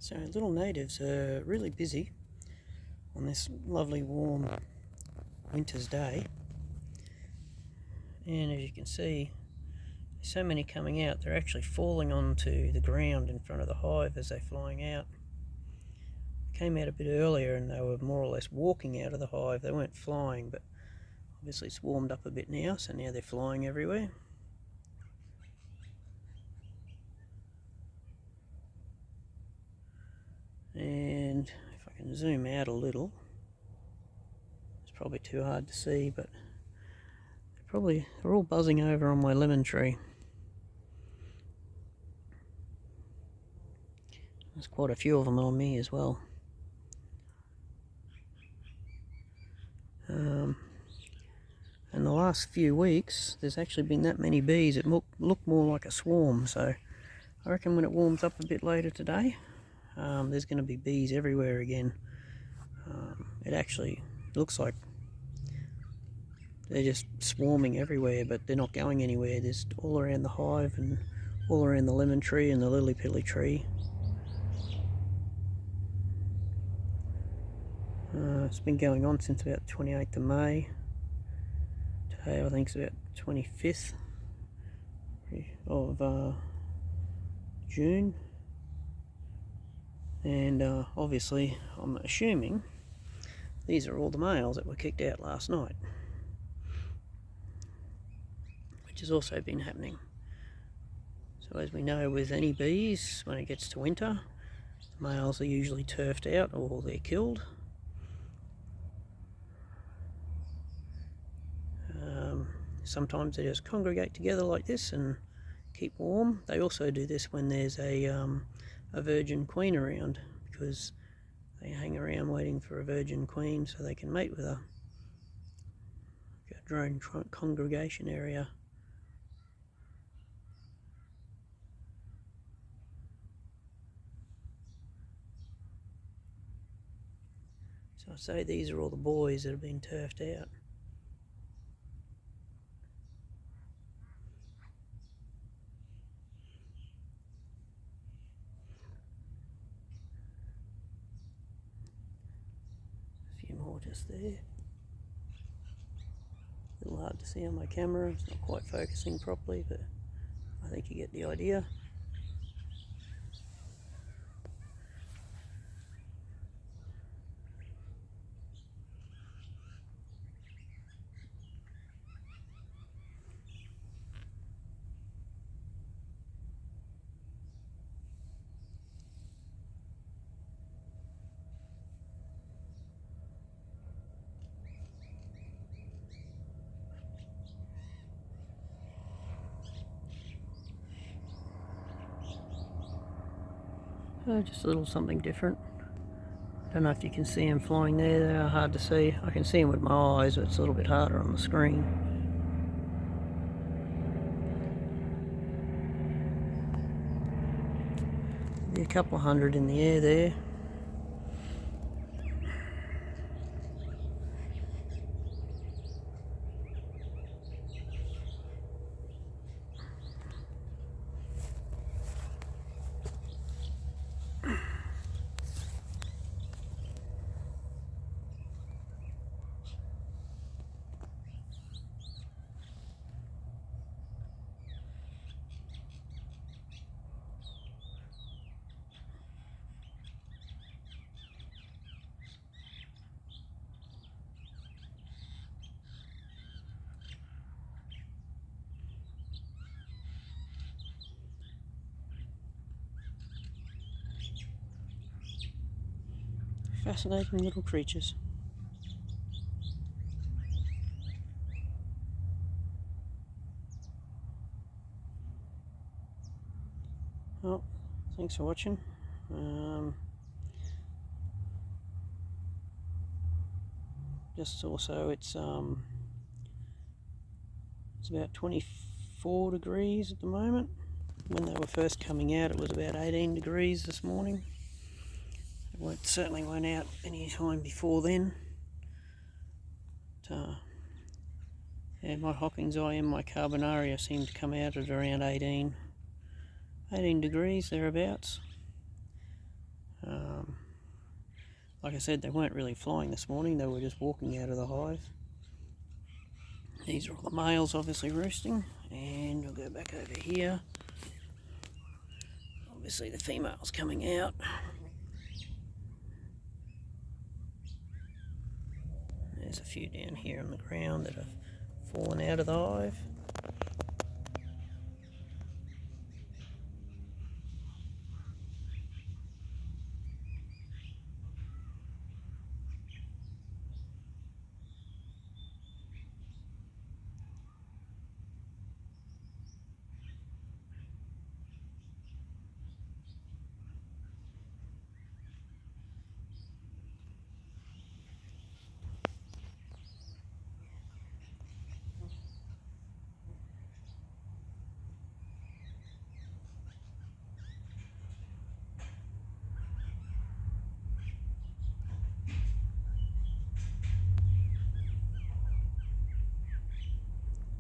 So little natives are really busy on this lovely warm winter's day, and as you can see, there's so many coming out. They're actually falling onto the ground in front of the hive as they're flying out. They came out a bit earlier and they were more or less walking out of the hive. They weren't flying, but obviously it's warmed up a bit now, so now they're flying everywhere. And if I can zoom out a little, it's probably too hard to see, but they're all buzzing over on my lemon tree. There's quite a few of them on me as well. In the last few weeks, there's actually been that many bees. It looked more like a swarm, so I reckon when it warms up a bit later today, there's going to be bees everywhere again. It actually looks like they're just swarming everywhere, but they're not going anywhere. They're just all around the hive and all around the lemon tree and the lily pilly tree. It's been going on since about 28th of May. Today I think it's about 25th of June. And obviously I'm assuming these are all the males that were kicked out last night, which has also been happening. So as we know with any bees, when it gets to winter, the males are usually turfed out or they're killed. Sometimes they just congregate together like this and keep warm. They also do this when there's a virgin queen around, because they hang around waiting for a virgin queen so they can mate with her. A drone congregation area. So I say these are all the boys that have been turfed out. A few more just there. A little hard to see on my camera, it's not quite focusing properly, but I think you get the idea. Just a little something different. Don't know if you can see them flying there. They are hard to see. I can see them with my eyes, but it's a little bit harder on the screen. Be a couple of hundred in the air there. Fascinating little creatures. Well, thanks for watching. Just also, it's about 24 degrees at the moment. When they were first coming out, it was about 18 degrees this morning. It certainly went out any time before then. But, yeah, my Hocking's eye and my Carbonaria seem to come out at around 18 degrees thereabouts. Like I said, they weren't really flying this morning, they were just walking out of the hive. These are all the males obviously roosting, and we'll go back over here. Obviously the female's coming out. There's a few down here on the ground that have fallen out of the hive.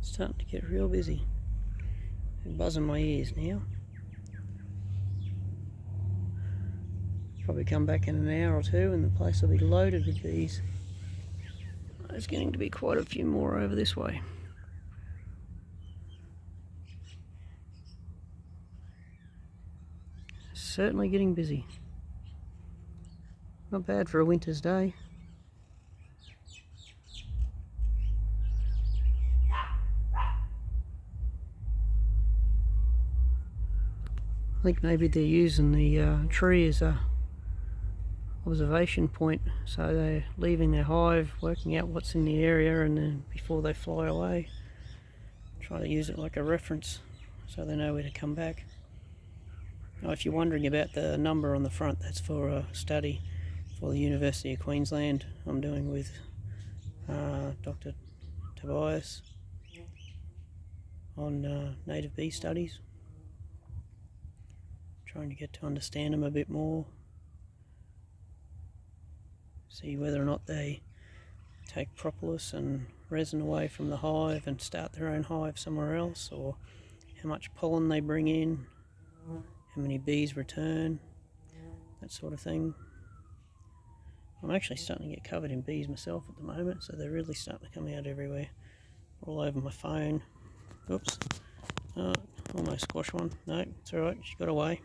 Starting to get real busy. They're buzzing my ears now. Probably come back in an hour or two and the place will be loaded with bees. There's getting to be quite a few more over this way. Certainly getting busy. Not bad for a winter's day. I think maybe they're using the tree as a observation point, so they're leaving their hive, working out what's in the area, and then before they fly away, try to use it like a reference so they know where to come back. Now, if you're wondering about the number on the front, that's for a study for the University of Queensland I'm doing with Dr. Tobias on native bee studies. Trying to get to understand them a bit more, see whether or not they take propolis and resin away from the hive and start their own hive somewhere else, or how much pollen they bring in, how many bees return, that sort of thing. I'm actually starting to get covered in bees myself at the moment, so they're really starting to come out everywhere, all over my phone. Oops, almost squashed one. No, it's alright, she got away.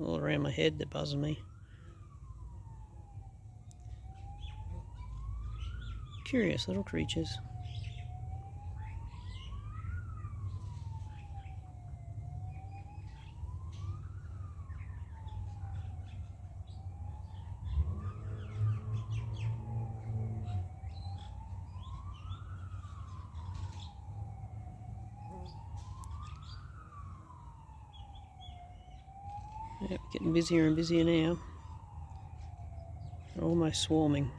All around my head, they're buzzing me. Curious little creatures. Yep, getting busier and busier now. They're almost swarming.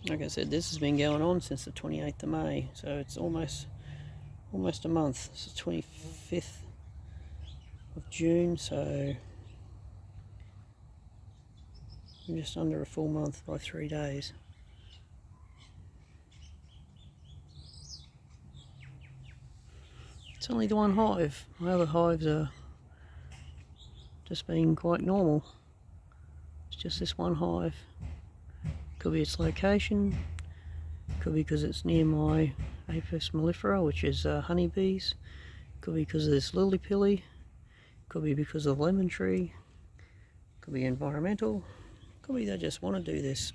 Like I said, this has been going on since the 28th of May, so it's almost a month. It's the 25th of June, so just under a full month by 3 days. It's only the one hive. My other hives are just being quite normal. It's just this one hive. Could be its location, could be because it's near my Apis mellifera, which is honeybees, could be because of this lily pilly, could be because of lemon tree, could be environmental, could be they just want to do this.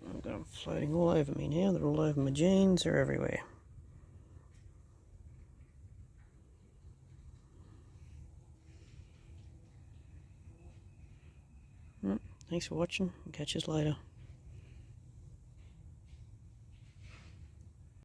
I've got them floating all over me now, they're all over my jeans, they're everywhere. Thanks for watching, catch us later.